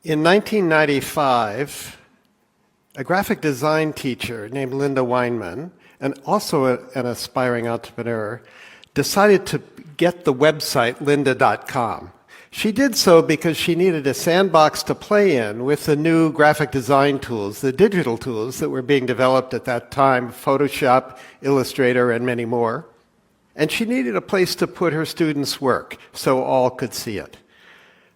In 1995, a graphic design teacher named Linda Weinman, and also an aspiring entrepreneur, decided to get the website lynda.com. She did so because she needed a sandbox to play in with the new graphic design tools, the digital tools that were being developed at that time, Photoshop, Illustrator, and many more. And she needed a place to put her students' work so all could see it.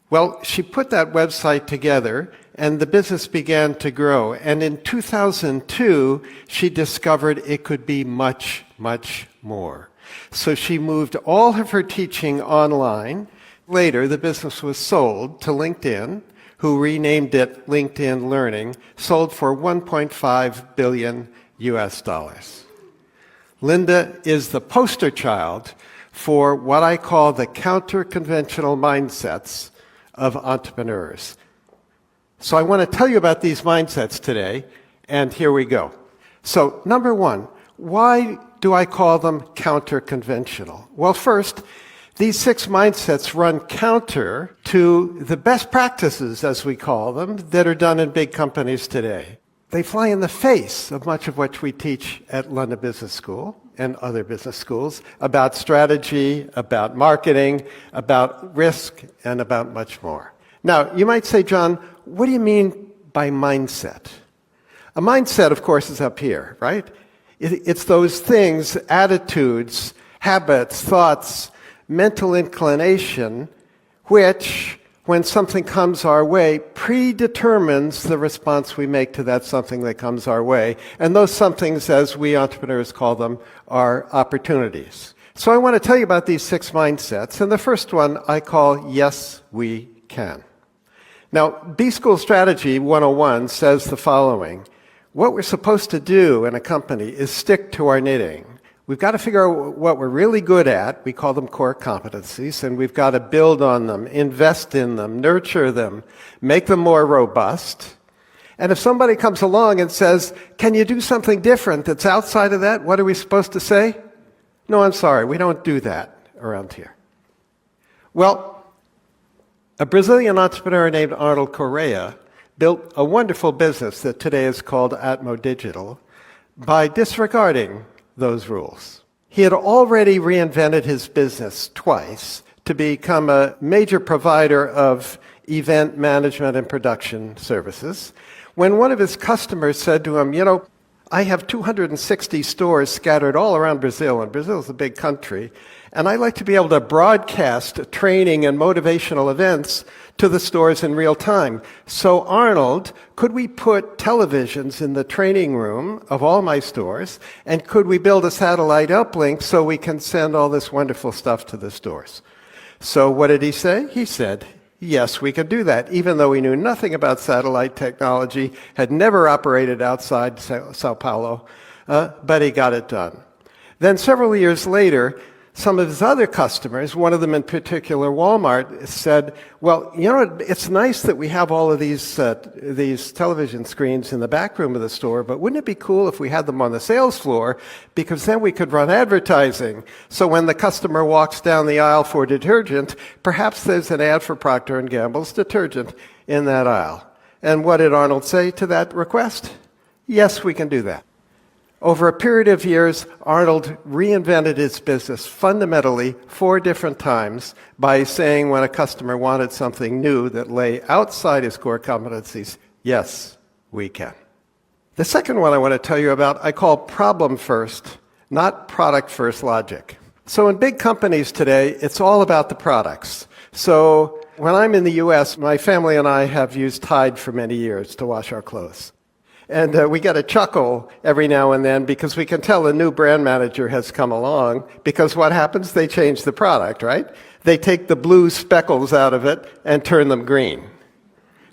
Well, she put that website together, and the business began to grow. And in 2002, she discovered it could be much, much more. So she moved all of her teaching online. Later, the business was sold to LinkedIn, who renamed it LinkedIn Learning, sold for $1.5 billion US. Linda is the poster child for what I call the counter-conventional mindsets of entrepreneurs. So I want to tell you about these mindsets today, and here we go. So number one, why do I call them counter-conventional? Well, first, these 6 mindsets run counter to the best practices, as we call them, that are done in big companies today. They fly in the face of much of what we teach at London Business School and other business schools about strategy, about marketing, about risk, and about much more. Now, you might say, John, what do you mean by mindset? A mindset, of course, is up here, right? It's those things, attitudes, habits, thoughts, mental inclination, which, when something comes our way, predetermines the response we make to that something that comes our way. And those somethings, as we entrepreneurs call them, are opportunities. So I want to tell you about these 6 mindsets. And the first one I call Yes, We Can. Now, B-School Strategy 101 says the following. What we're supposed to do in a company is stick to our knitting. We've got to figure out what we're really good at. We call them core competencies, and we've got to build on them, invest in them, nurture them, make them more robust. And if somebody comes along and says, can you do something different that's outside of that? What are we supposed to say? No, I'm sorry, we don't do that around here. Well, a Brazilian entrepreneur named Arnold Correa built a wonderful business that today is called Atmo Digital by disregarding those rules. He had already reinvented his business twice to become a major provider of event management and production services. When one of his customers said to him, I have 260 stores scattered all around Brazil, and Brazil is a big country, and I like to be able to broadcast training and motivational events to the stores in real time. So Arnold, could we put televisions in the training room of all my stores, and could we build a satellite uplink so we can send all this wonderful stuff to the stores? So what did he say? He said, yes, we can do that, even though he knew nothing about satellite technology, had never operated outside Sao Paulo, but he got it done. Then several years later, some of his other customers, one of them in particular, Walmart, said, well, it's nice that we have all of these television screens in the back room of the store, but wouldn't it be cool if we had them on the sales floor, because then we could run advertising. So when the customer walks down the aisle for detergent, perhaps there's an ad for Procter & Gamble's detergent in that aisle. And what did Arnold say to that request? Yes, we can do that. Over a period of years, Arnold reinvented his business fundamentally 4 different times by saying when a customer wanted something new that lay outside his core competencies, yes, we can. The second one I want to tell you about, I call problem first, not product first logic. So in big companies today, it's all about the products. So when I'm in the US, my family and I have used Tide for many years to wash our clothes. And we get a chuckle every now and then because we can tell a new brand manager has come along, because what happens? They change the product, right? They take the blue speckles out of it and turn them green.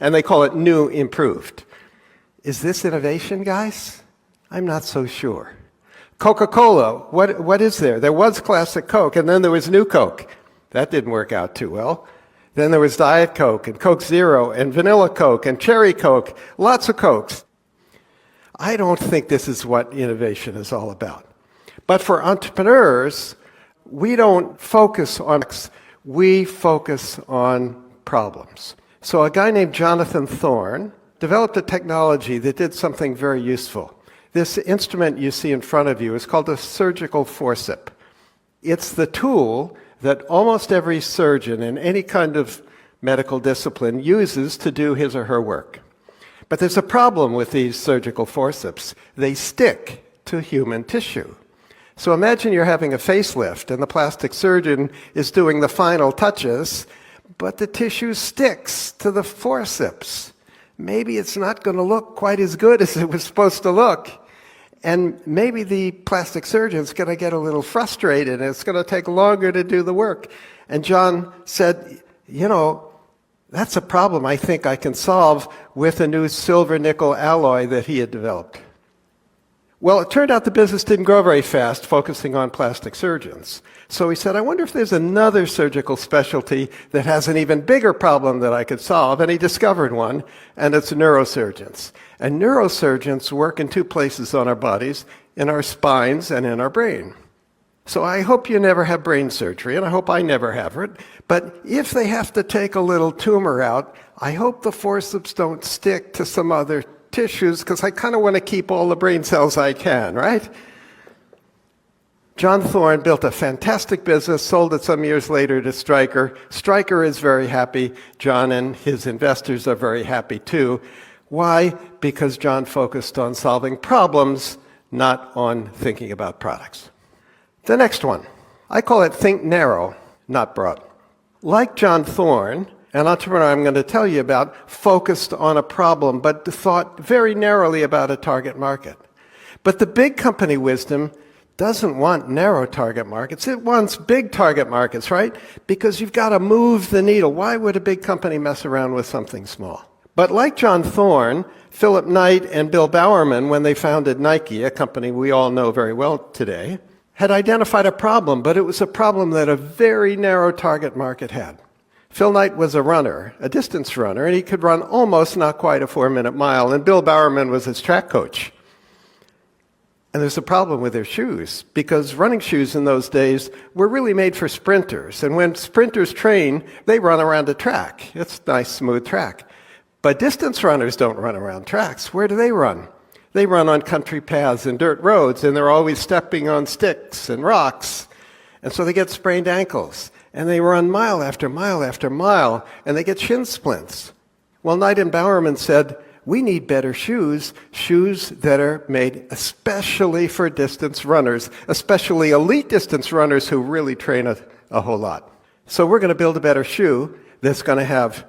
And they call it new improved. Is this innovation, guys? I'm not so sure. Coca-Cola, what is there? There was Classic Coke, and then there was New Coke. That didn't work out too well. Then there was Diet Coke, and Coke Zero, and Vanilla Coke, and Cherry Coke, lots of Cokes. I don't think this is what innovation is all about. But for entrepreneurs, we don't focus on X, we focus on problems. So a guy named Jonathan Thorne developed a technology that did something very useful. This instrument you see in front of you is called a surgical forceps. It's the tool that almost every surgeon in any kind of medical discipline uses to do his or her work. But there's a problem with these surgical forceps. They stick to human tissue. So imagine you're having a facelift and the plastic surgeon is doing the final touches, but the tissue sticks to the forceps. Maybe it's not going to look quite as good as it was supposed to look. And maybe the plastic surgeon's going to get a little frustrated and it's going to take longer to do the work. And John said, you know, that's a problem I think I can solve with a new silver-nickel alloy that he had developed. Well, it turned out the business didn't grow very fast, focusing on plastic surgeons. So he said, I wonder if there's another surgical specialty that has an even bigger problem that I could solve. And he discovered one, and it's neurosurgeons. And neurosurgeons work in two places on our bodies, in our spines and in our brain. So I hope you never have brain surgery, and I hope I never have it. But if they have to take a little tumor out, I hope the forceps don't stick to some other tissues, because I kind of want to keep all the brain cells I can, right? John Thorne built a fantastic business, sold it some years later to Stryker. Stryker is very happy. John and his investors are very happy too. Why? Because John focused on solving problems, not on thinking about products. The next one, I call it think narrow, not broad. Like John Thorne, an entrepreneur I'm going to tell you about focused on a problem, but thought very narrowly about a target market. But the big company wisdom doesn't want narrow target markets. It wants big target markets, right? Because you've got to move the needle. Why would a big company mess around with something small? But like John Thorne, Philip Knight and Bill Bowerman, when they founded Nike, a company we all know very well today, had identified a problem, but it was a problem that a very narrow target market had. Phil Knight was a runner, a distance runner, and he could run almost not quite a 4-minute mile, and Bill Bowerman was his track coach. And there's a problem with their shoes, because running shoes in those days were really made for sprinters. And when sprinters train, they run around a track. It's a nice, smooth track. But distance runners don't run around tracks. Where do they run? They run on country paths and dirt roads, and they're always stepping on sticks and rocks. And so they get sprained ankles. And they run mile after mile after mile, and they get shin splints. Well, Knight and Bowerman said, we need better shoes, shoes that are made especially for distance runners, especially elite distance runners who really train a whole lot. So we're going to build a better shoe that's going to have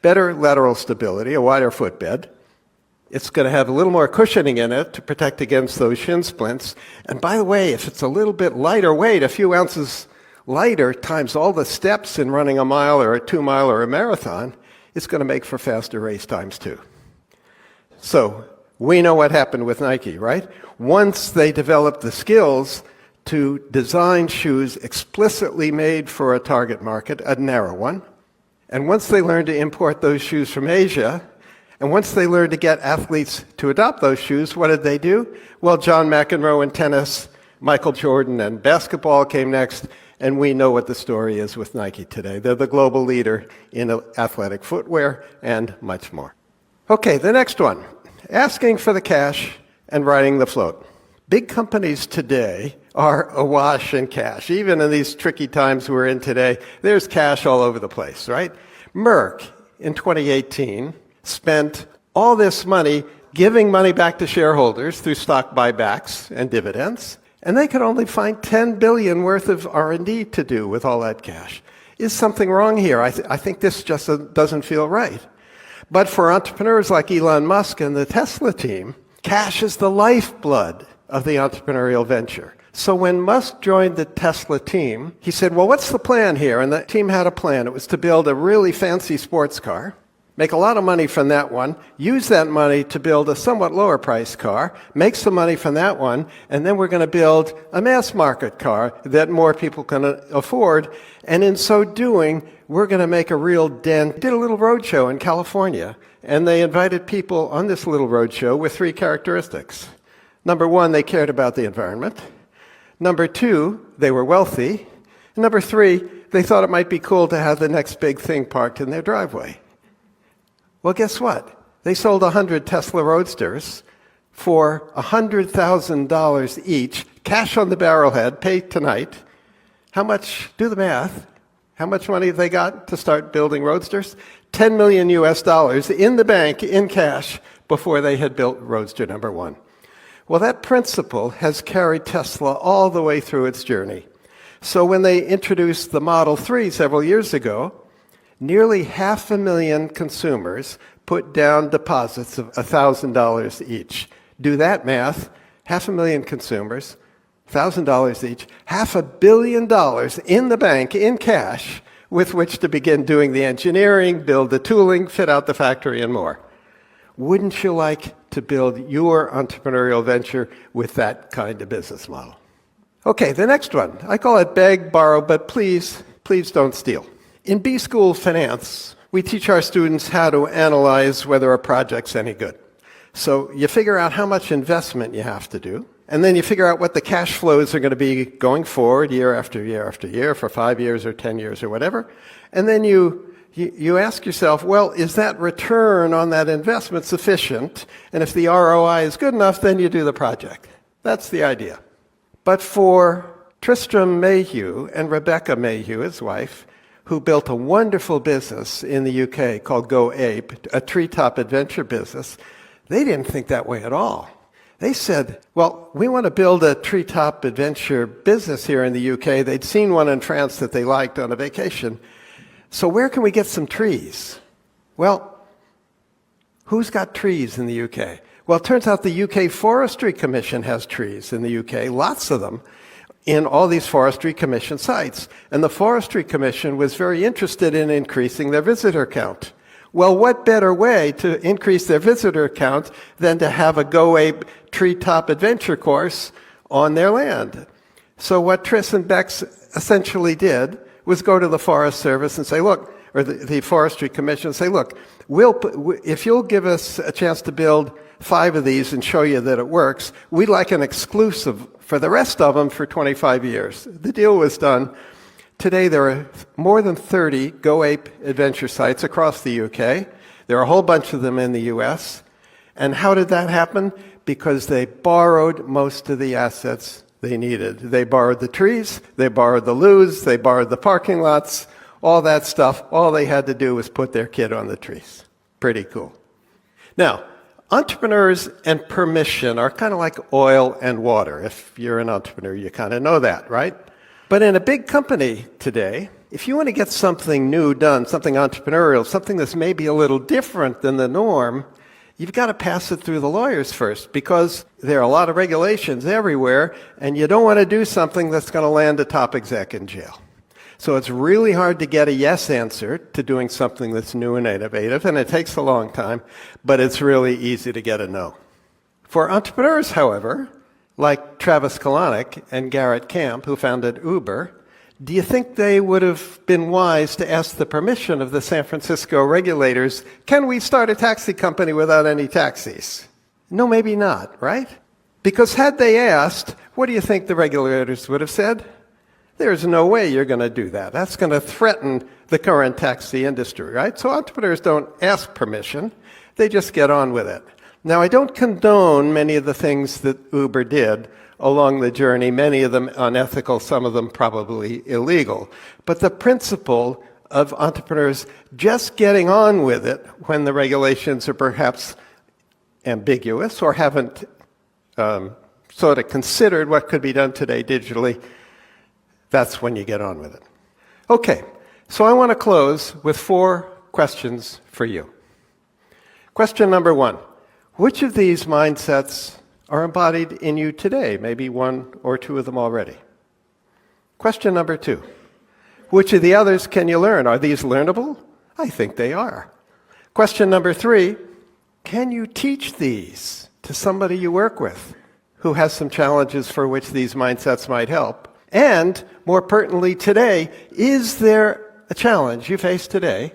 better lateral stability, a wider footbed. It's going to have a little more cushioning in it to protect against those shin splints. And by the way, if it's a little bit lighter weight, a few ounces lighter times all the steps in running a mile or a 2-mile or a marathon, it's going to make for faster race times too. So we know what happened with Nike, right? Once they developed the skills to design shoes explicitly made for a target market, a narrow one, and once they learned to import those shoes from Asia, and once they learned to get athletes to adopt those shoes, what did they do? Well, John McEnroe in tennis, Michael Jordan and basketball came next, and we know what the story is with Nike today. They're the global leader in athletic footwear and much more. Okay, the next one, asking for the cash and riding the float. Big companies today are awash in cash. Even in these tricky times we're in today, there's cash all over the place, right? Merck, in 2018, spent all this money giving money back to shareholders through stock buybacks and dividends, and they could only find $10 billion worth of R&D to do with all that cash. Is something wrong here? I think this just doesn't feel right. But for entrepreneurs like Elon Musk and the Tesla team, cash is the lifeblood of the entrepreneurial venture. So when Musk joined the Tesla team, he said, well, what's the plan here? And the team had a plan. It was to build a really fancy sports car, make a lot of money from that one, use that money to build a somewhat lower priced car, make some money from that one, and then we're going to build a mass market car that more people can afford. And in so doing, we're going to make a real dent. Did a little roadshow in California, and they invited people on this little roadshow with 3 characteristics. Number 1, they cared about the environment. Number 2, they were wealthy. And number 3, they thought it might be cool to have the next big thing parked in their driveway. Well, guess what? They sold 100 Tesla Roadsters for $100,000 each, cash on the barrelhead, pay tonight. How much, do the math, how much money they got to start building Roadsters? 10 million US dollars in the bank, in cash, before they had built Roadster number 1. Well, that principle has carried Tesla all the way through its journey. So when they introduced the Model 3 several years ago, nearly 500,000 consumers put down deposits of $1,000 each. Do that math, 500,000 consumers, $1,000 each, $500 million in the bank, in cash, with which to begin doing the engineering, build the tooling, fit out the factory, and more. Wouldn't you like to build your entrepreneurial venture with that kind of business model? Okay, the next one. I call it beg, borrow, but please don't steal. In B-School Finance, we teach our students how to analyze whether a project's any good. So you figure out how much investment you have to do, and then you figure out what the cash flows are going to be going forward year after year after year for 5 years or 10 years or whatever. And then you ask yourself, well, is that return on that investment sufficient? And if the ROI is good enough, then you do the project. That's the idea. But for Tristram Mayhew and Rebecca Mayhew, his wife, who built a wonderful business in the UK called Go Ape, a treetop adventure business, they didn't think that way at all. They said, well, we want to build a treetop adventure business here in the UK. They'd seen one in France that they liked on a vacation. So where can we get some trees? Well, who's got trees in the UK? Well, it turns out the UK Forestry Commission has trees in the UK, lots of them, in all these Forestry Commission sites. And the Forestry Commission was very interested in increasing their visitor count. Well, what better way to increase their visitor count than to have a Go Ape treetop adventure course on their land? So what Tris and Bex essentially did was go to the Forest Service and say, look, or the Forestry Commission and say, look, if you'll give us a chance to build 5 of these and show you that it works, we'd like an exclusive for the rest of them for 25 years. The deal was done. Today there are more than 30 Go Ape adventure sites across the UK. There are a whole bunch of them in the US. And how did that happen? Because they borrowed most of the assets they needed. They borrowed the trees, they borrowed the loos, they borrowed the parking lots, all that stuff. All they had to do was put their kid on the trees. Pretty cool. Now, entrepreneurs and permission are kind of like oil and water. If you're an entrepreneur, you kind of know that, right? But in a big company today, if you want to get something new done, something entrepreneurial, something that's maybe a little different than the norm, you've got to pass it through the lawyers first, because there are a lot of regulations everywhere, and you don't want to do something that's going to land a top exec in jail. So it's really hard to get a yes answer to doing something that's new and innovative, and it takes a long time, but it's really easy to get a no. For entrepreneurs, however, like Travis Kalanick and Garrett Camp, who founded Uber, do you think they would have been wise to ask the permission of the San Francisco regulators, can we start a taxi company without any taxis? No, maybe not, right? Because had they asked, what do you think the regulators would have said? There's no way you're going to do that. That's going to threaten the current taxi industry, right? So entrepreneurs don't ask permission. They just get on with it. Now, I don't condone many of the things that Uber did along the journey, many of them unethical, some of them probably illegal. But the principle of entrepreneurs just getting on with it when the regulations are perhaps ambiguous or haven't sort of considered what could be done today digitally, that's when you get on with it. Okay, so I want to close with 4 questions for you. Question number 1. Which of these mindsets are embodied in you today? Maybe 1 or 2 of them already. Question number 2. Which of the others can you learn? Are these learnable? I think they are. Question number 3. Can you teach these to somebody you work with who has some challenges for which these mindsets might help? And more pertinently today, is there a challenge you face today